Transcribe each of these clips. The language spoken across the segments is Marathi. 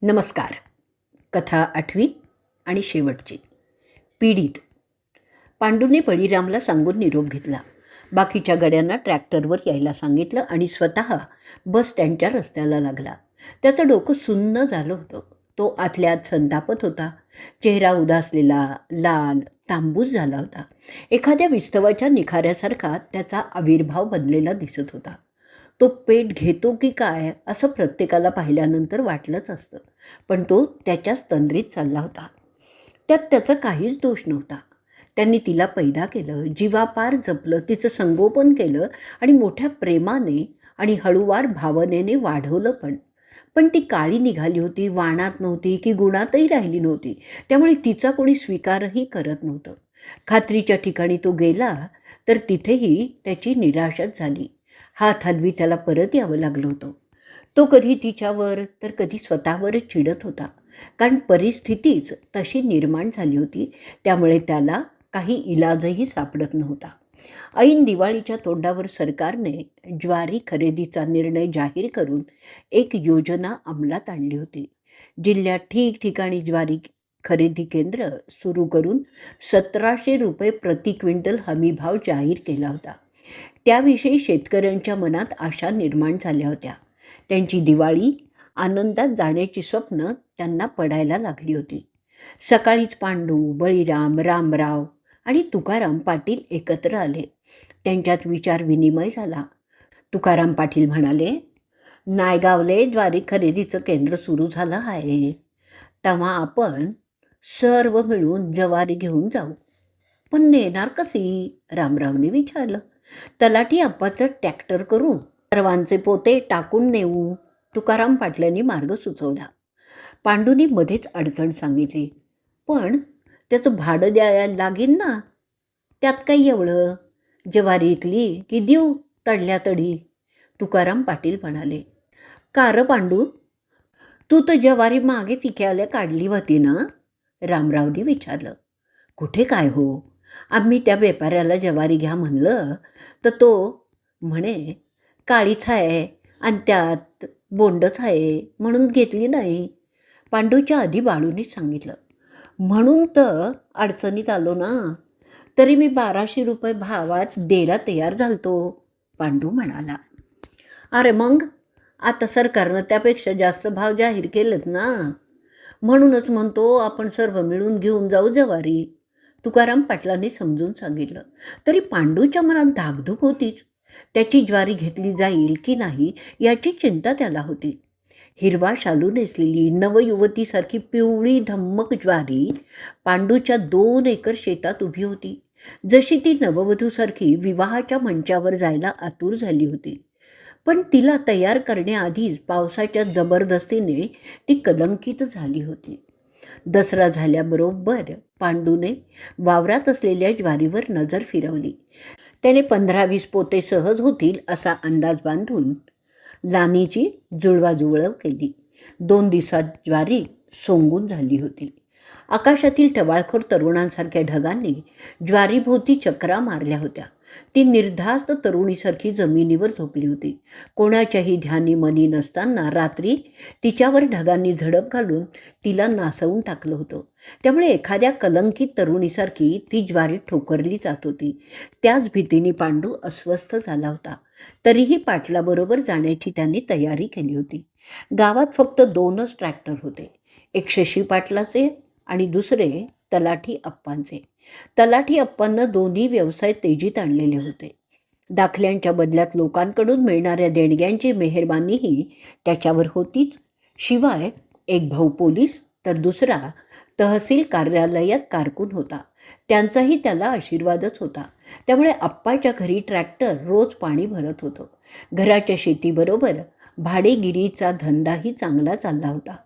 नमस्कार. कथा 8वी आणि शेवटची. पीडित. पांडूने बळीरामला सांगून निरोप घेतला. बाकीच्या गड्यांना ट्रॅक्टरवर यायला सांगितलं आणि स्वतः बस स्टँडच्या रस्त्याला लागला. त्याचं डोकं सुन्न झालं होतं. तो आतल्या आत संतापत होता. चेहरा उदासलेला, लाल, तांबूस झाला होता. एखाद्या विस्तवाच्या निखाऱ्यासारखा त्याचा आविर्भाव बनलेला दिसत होता. तो पेट घेतो की काय असं प्रत्येकाला पाहिल्यानंतर वाटलंच असतं, पण तो त्याच्याच तंद्रीत चालला होता. त्यात त्याचा काहीच दोष नव्हता. त्यांनी तिला पैदा केलं, जीवापार जपलं, तिचं संगोपन केलं आणि मोठ्या प्रेमाने आणि हळूवार भावनेने वाढवलं पण ती काळी निघाली होती, वाणात नव्हती की गुणातही राहिली नव्हती. त्यामुळे तिचा कोणी स्वीकारही करत नव्हतं. खात्रीच्या ठिकाणी तो गेला तर तिथेही त्याची निराशाच झाली. हात हलवी त्याला परत यावं लागलं होतं. तो कधी तिच्यावर तर कधी स्वतःवरच चिडत होता, कारण परिस्थितीच तशी निर्माण झाली होती. त्यामुळे त्याला काही इलाजही सापडत नव्हता. ऐन दिवाळीच्या तोंडावर सरकारने ज्वारी खरेदीचा निर्णय जाहीर करून एक योजना अंमलात आणली होती. जिल्ह्यात ठिकठिकाणी ज्वारी खरेदी केंद्र सुरू करून 1700 रुपये प्रति क्विंटल हमीभाव जाहीर केला होता. त्याविषयी शेतकऱ्यांच्या मनात आशा निर्माण झाल्या होत्या. त्यांची दिवाळी आनंदात जाण्याची स्वप्न त्यांना पडायला लागली होती. सकाळीच पांडू, बळीराम, रामराव आणि तुकाराम पाटील एकत्र आले. त्यांच्यात विचार विनिमय झाला. तुकाराम पाटील म्हणाले, नायगावले ज्वारी खरेदीचं केंद्र सुरू झालं आहे. तेव्हा आपण सर्व मिळून ज्वारी घेऊन जाऊ. पण नेणार कशी? रामरावने विचारलं. तलाठी आप्पाचं ट्रॅक्टर करू, सर्वांचे पोते टाकून नेऊ, तुकाराम पाटलांनी मार्ग सुचवला. पांडूनी मध्येच अडचण सांगितली. पण त्याचं भाडं द्यायला लागेल ना. त्यात काही एवढं, ज्वारी इकली की देऊ तडल्या तडी, तुकाराम पाटील म्हणाले. का र पांडू, तू तर ज्वारी मागे तिक्याला काढली होती ना? रामरावने विचारलं. कुठे काय हो, आम्ही त्या व्यापाऱ्याला ज्वारी घ्या म्हणलं तर तो म्हणे काळीच आहे आणि त्यात बोंडच आहे म्हणून घेतली नाही. पांडूच्या आधी बाळूनीच सांगितलं. म्हणून तर अडचणीत आलो ना. तरी मी 1200 रुपये भावात द्यायला तयार झालतो, पांडू म्हणाला. अरे मग आता सरकारनं त्यापेक्षा जास्त भाव जाहीर केलेत ना. म्हणूनच म्हणतो आपण सर्व मिळून घेऊन जाऊ ज्वारी, तुकाराम पाटलांनी समजून सांगितलं. तरी पांडूच्या मनात धाकधूक होतीच. त्याची ज्वारी घेतली जाईल की नाही याची चिंता त्याला होती. हिरवा शालू नेसलेली नवयुवतीसारखी पिवळी धम्मक ज्वारी पांडूच्या 2 एकर शेतात उभी होती. जशी ती नववधूसारखी विवाहाच्या मंचावर जायला आतुर झाली होती. पण तिला तयार करण्याआधीच पावसाच्या जबरदस्तीने ती कलंकित झाली होती. दसरा झाल्याबरोबर पांडूने वावरात असलेल्या ज्वारीवर नजर फिरवली. त्याने 15-20 पोते सहज होतील असा अंदाज बांधून लानीची जुळवाजुळव केली. 2 दिवसात ज्वारी सोंगून झाली होती. आकाशातील टवाळखोर तरुणांसारख्या ढगांनी ज्वारीभोवती चक्रा मारल्या होत्या. ती निर्धास्त तरुणीसारखी जमिनीवर झोपली होती. कोणाच्याही ध्यानी मनी नसताना रात्री तिच्यावर ढगांनी झडप घालून तिला नासवून टाकलं होतं. त्यामुळे एखाद्या कलंकित तरुणीसारखी ती ज्वारी ठोकरली जात होती. त्याच भीतीने पांडू अस्वस्थ झाला होता. तरीही पाटलाबरोबर जाण्याची त्यांनी तयारी केली होती. गावात फक्त 2च ट्रॅक्टर होते. एक शशी पाटलाचे आणि दुसरे तलाठी अप्पांचे. तलाठी अप्पांना दोन्ही व्यवसाय तेजीत आणलेले होते. दाखल्यांच्या बदल्यात लोकांकडून मिळणाऱ्या देणग्यांची मेहरबानीही त्याच्यावर होतीच. शिवाय एक भाऊ पोलीस तर दुसरा तहसील कार्यालयात कारकून होता. त्यांचाही त्याला आशीर्वादच होता. त्यामुळे अप्पाच्या घरी ट्रॅक्टर रोज पाणी भरत होतं. घराच्या शेतीबरोबर भाडेगिरीचा धंदाही चांगला चालला होता.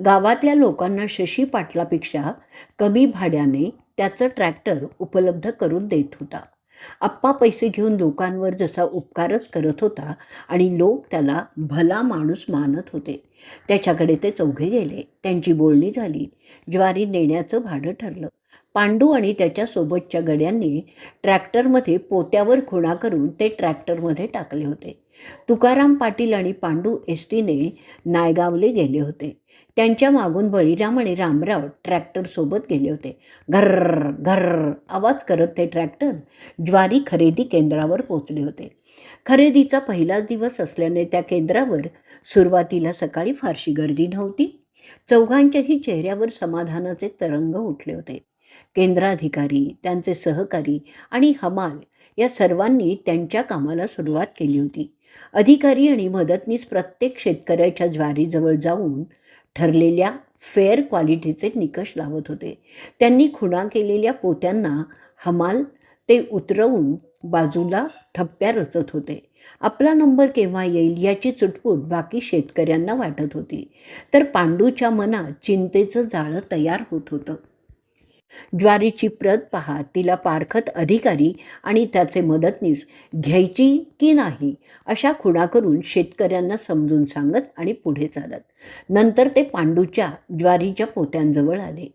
गावातल्या लोकांना शशी पाटलापेक्षा कमी भाड्याने त्याचं ट्रॅक्टर उपलब्ध करून देत होता. अप्पा पैसे घेऊन लोकांवर जसा उपकारच करत होता आणि लोक त्याला भला माणूस मानत होते. त्याच्याकडे ते चौघे गेले. त्यांची बोलणी झाली. ज्वारी नेण्याचं भाडं ठरलं. पांडू आणि त्याच्यासोबतच्या गड्यांनी ट्रॅक्टरमध्ये पोत्यावर खुणा करून ते ट्रॅक्टरमध्ये टाकले होते. तुकाराम पाटील आणि पांडू एस टीने नायगावले गेले होते. त्यांच्या मागून बळीराम आणि रामराव ट्रॅक्टरसोबत गेले होते. घर्र घर्र आवाज करत ते ट्रॅक्टर ज्वारी खरेदी केंद्रावर पोचले होते. खरेदीचा पहिलाच दिवस असल्याने त्या केंद्रावर सुरुवातीला सकाळी फारशी गर्दी नव्हती. चौघांच्याही चेहऱ्यावर समाधानाचे तरंग उठले होते. केंद्राधिकारी, त्यांचे सहकारी आणि हमाल या सर्वांनी त्यांच्या कामाला सुरुवात केली होती. अधिकारी आणि मदतनीस प्रत्येक शेतकऱ्याच्या ज्वारीजवळ जाऊन ठरलेल्या फेअर क्वालिटीचे निकष लावत होते. त्यांनी खुणा केलेल्या पोत्यांना हमाल ते उतरवून बाजूला थप्प्या रचत होते. आपला नंबर केव्हा येईल याची चुटपुट बाकी शेतकऱ्यांना वाटत होती, तर पांडूच्या मनात चिंतेचं जाळं तयार होत होतं. ज्वारीची प्रत पाहत तिला पारखत अधिकारी आणि त्याचे मदतनीस घ्यायची की नाही अशा खुणा करून शेतकऱ्यांना समजून सांगत आणि पुढे चालत. नंतर ते पांडूच्या ज्वारीच्या पोत्यांजवळ आले.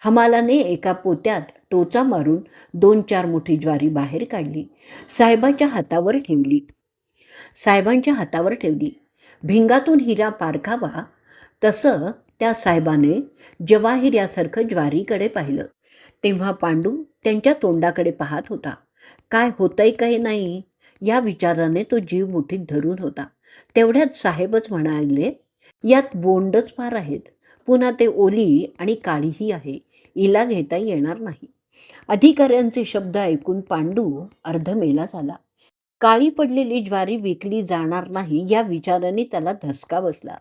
हमालाने एका पोत्यात टोचा मारून 2-4 मुठी ज्वारी बाहेर काढली. साहेबांच्या हातावर ठेवली. भिंगातून हिरा पारखावा तसं त्या साहेबाने जवाहीर यासारखं ज्वारीकडे पाहिलं. तेव्हा पांडू त्यांच्या तोंडाकडे पाहत होता. काय होतंय काय नाही या विचाराने तो जीव मुठीत धरून होता. तेवढ्यात साहेबच म्हणाले, यात बोंडच फार आहेत. पुन्हा ते ओली आणि काळीही आहे. हिला घेता येणार नाही. अधिकाऱ्यांचे शब्द ऐकून पांडू अर्धमेला झाला. काळी पडलेली ज्वारी विकली जाणार नाही या विचाराने त्याला धसका बसला.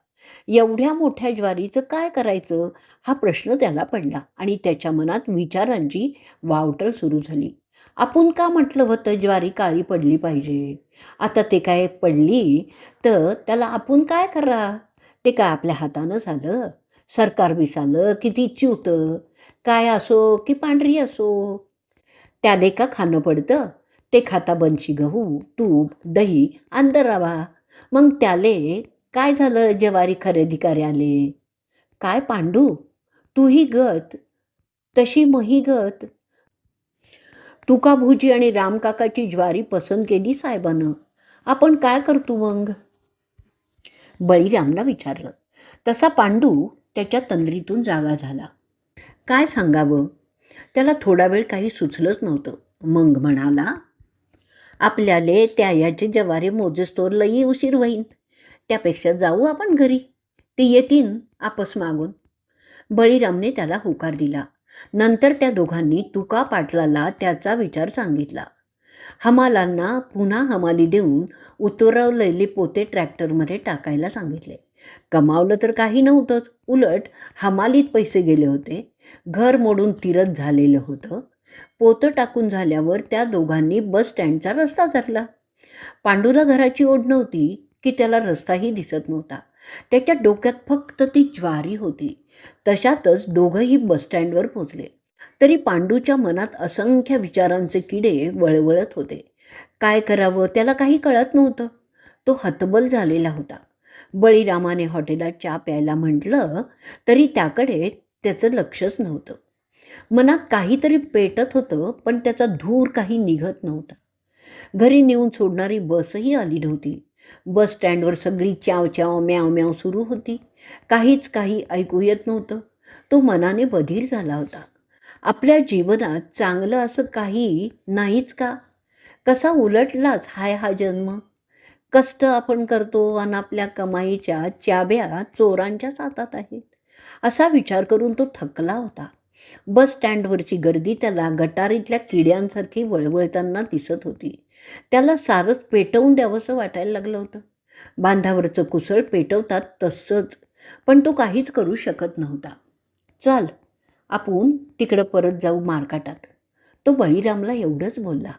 एवढ्या मोठ्या ज्वारीचं काय करायचं हा प्रश्न त्याला पडला आणि त्याच्या मनात विचारांची वावटळ सुरू झाली. आपण का म्हटलं होतं ज्वारी काळी पडली पाहिजे? आता ते काय पडली तर त्याला आपण काय करा? ते काय आपल्या हातानं झालं? सरकार बिसालं की ती चिवतं, काय असो की पांढरी असो, त्याले का खाणं पडतं? ते खाता बनशी गहू, तूप, दही अंदर रवा. मग त्याले काय झालं ज्वारी खरेदी आले? काय पांडू, तूही गत तशी मही गत. तुका भुजी आणि रामकाकाची ज्वारी पसंत केली साहेबानं. आपण काय करतो मग? बळीरामला विचारलं. तसा पांडू त्याच्या तंद्रीतून जागा झाला. काय सांगावं? त्याला थोडा वेळ काही सुचलंच नव्हतं. मग म्हणाला, आपल्याले त्या याची ज्वारी मोजेस्तोर लई उशीर होईन. त्यापेक्षा जाऊ आपण घरी, ती येतीन आपस मागून. बळीरामने त्याला होकार दिला. नंतर त्या दोघांनी तुका पाटलाला त्याचा विचार सांगितला. हमालांना पुन्हा हमाली देऊन उतरवलेले पोते ट्रॅक्टरमध्ये टाकायला सांगितले. कमावलं तर काही नव्हतंच, उलट हमालीत पैसे गेले होते. घर मोडून तिरत झालेलं होतं. पोतं टाकून झाल्यावर त्या दोघांनी बस स्टँडचा रस्ता धरला. पांडूला घराची ओढ नव्हती की त्याला रस्ताही दिसत नव्हता. त्याच्या डोक्यात फक्त ती ज्वारी होती. तशातच दोघंही बसस्टँडवर पोचले. तरी पांडूच्या मनात असंख्य विचारांचे किडे वळवळत होते. काय करावं त्याला काही कळत नव्हतं. तो हतबल झालेला होता. बळीरामाने हॉटेलात चहा प्यायला म्हटलं तरी त्याकडे त्याचं लक्षच नव्हतं. मनात काहीतरी पेटत होतं, पण त्याचा धूर काही निघत नव्हता. घरी नेऊन सोडणारी बसही आली नव्हती. बस स्टँडवर सगळी च्याव च्याव म्याव म्याव सुरू होती. काही ऐकू येत नव्हतं. तो मनाने बधीर झाला होता. आपल्या जीवनात चांगलं असं काही नाहीच का? कसा उलटलाच हाय हा जन्म. कष्ट आपण करतो आणि आपल्या कमाईच्या चाब्या चोरांच्याच हातात आहेत, असा विचार करून तो थकला होता. बस स्टँडवरची गर्दी त्याला गटारीतल्या किड्यांसारखी वळवळताना दिसत होती. त्याला सारंच पेटवून द्यावंसं वाटायला लागलं होतं. बांधावरचं कुसळ पेटवतात तसंच, पण तो काहीच करू शकत नव्हता. चल आपण तिकडं परत जाऊ मार्केटात, तो बळीरामला एवढंच बोलला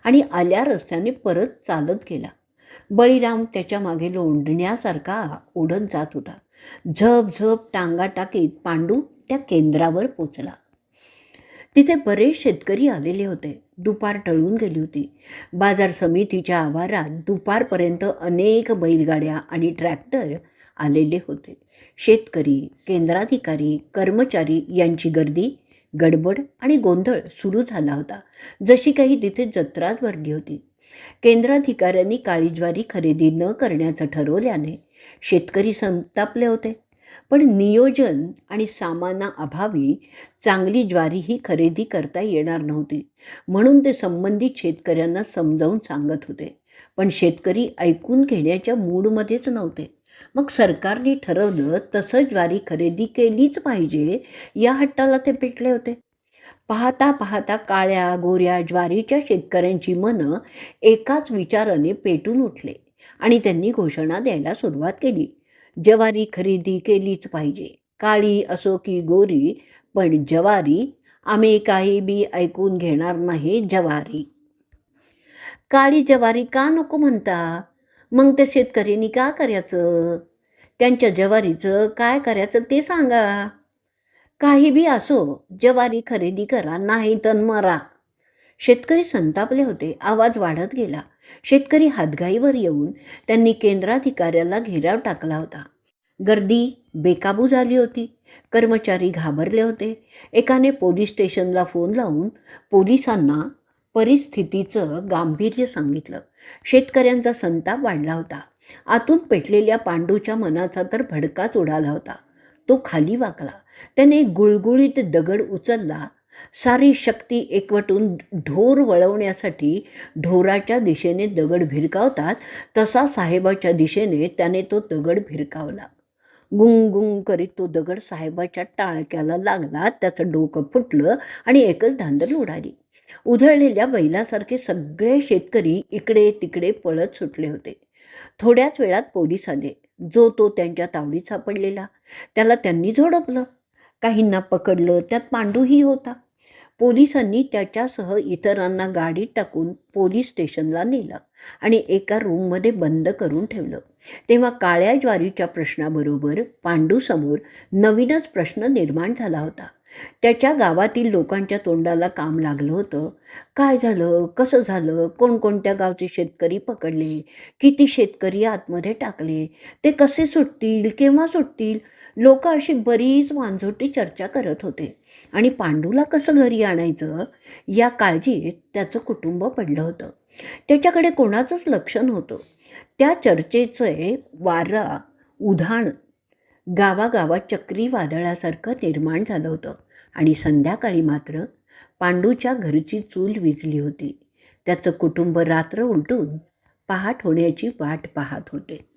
आणि आल्या रस्त्याने परत चालत गेला. बळीराम त्याच्या मागे लोंढण्यासारखा ओढत जात होता. झप झप टांगा टाकीत पांडू त्या केंद्रावर पोचला. तिथे बरेच शेतकरी आलेले होते. दुपार टळून गेली होती. बाजार समितीच्या आवारात दुपारपर्यंत अनेक बैलगाड्या आणि ट्रॅक्टर आलेले होते. शेतकरी, केंद्राधिकारी, कर्मचारी यांची गर्दी, गडबड आणि गोंधळ सुरू झाला होता. जशी काही तिथे जत्राच भरली होती. केंद्राधिकाऱ्यांनी काळी ज्वारी खरेदी न करण्याचं ठरवल्याने शेतकरी संतापले होते. पण नियोजन आणि सामानाअभावी चांगली ज्वारीही खरेदी करता येणार नव्हती. म्हणून ते संबंधित शेतकऱ्यांना समजावून सांगत होते. पण शेतकरी ऐकून घेण्याच्या मूडमध्येच नव्हते. मग सरकारने ठरवलं तसं ज्वारी खरेदी केलीच पाहिजे या हट्टाला ते पेटले होते. पाहता पाहता काळ्या गोऱ्या ज्वारीच्या शेतकऱ्यांची मनं एकाच विचाराने पेटून उठले आणि त्यांनी घोषणा द्यायला सुरुवात केली. ज्वारी खरेदी केलीच पाहिजे, काळी असो की गोरी, पण ज्वारी. आम्ही काही बी ऐकून घेणार नाही ज्वारी. काळी ज्वारी का नको म्हणता? मग त्या शेतकऱ्यांनी का करायचं? त्यांच्या ज्वारीचं काय करायचं ते सांगा. काही बी असो, ज्वारी खरेदी करा, नाही तर मरा. शेतकरी संतापले होते. आवाज वाढत गेला. शेतकरी हातघाईवर येऊन त्यांनी केंद्राधिकाऱ्याला घेराव टाकला होता. गर्दी बेकाबू झाली होती. कर्मचारी घाबरले होते. एकाने पोलीस स्टेशनला फोन लावून पोलिसांना परिस्थितीचं गांभीर्य सांगितलं. शेतकऱ्यांचा संताप वाढला होता. आतून पेटलेल्या पांडूच्या मनाचा तर भडकाच उडाला होता. तो खाली वाकला. त्याने गुळगुळीत दगड उचलला. सारी शक्ती एकवटून ढोर वळवण्यासाठी ढोराच्या दिशेने दगड भिरकावतात तसा साहेबाच्या दिशेने त्याने तो दगड भिरकावला. गुंग गुंग करीत तो दगड साहेबाच्या टाळक्याला लागला. त्याचं डोकं फुटलं आणि एकच धांदल उडाली. उधळलेल्या बैलासारखे सगळे शेतकरी इकडे तिकडे पळत सुटले होते. थोड्याच वेळात पोलीस आले. जो तो त्यांच्या तावडीत सापडलेला. त्याला त्यांनी झोडपलं. काहींना पकडलं. त्यात पांडूही होता. पोलिसांनी त्याच्यासह इतरांना गाडीत टाकून पोलीस स्टेशनला नेलं आणि एका रूममध्ये बंद करून ठेवलं. तेव्हा काळ्या ज्वारीच्या प्रश्नाबरोबर पांडूसमोर नवीनच प्रश्न निर्माण झाला होता. त्याच्या गावातील लोकांच्या तोंडाला काम लागलं होतं. काय झालं, कसं झालं, कोणकोणत्या गावचे शेतकरी पकडले, किती शेतकरी आतमध्ये टाकले, ते कसे सुटतील, केव्हा सुटतील. लोक अशी बरीच वांझोटी चर्चा करत होते आणि पांडूला कसं घरी आणायचं या काळजीत त्याचं कुटुंब पडलं होतं. त्याच्याकडे कोणाचंच लक्ष नव्हतं. त्या चर्चेचे वारा उधाण गावागावात चक्रीवादळासारखं निर्माण झालं होतं आणि संध्याकाळी मात्र पांडूच्या घरची चूल विझली होती. त्याचं कुटुंब रात्र उलटून पहाट होण्याची वाट पाहत होते.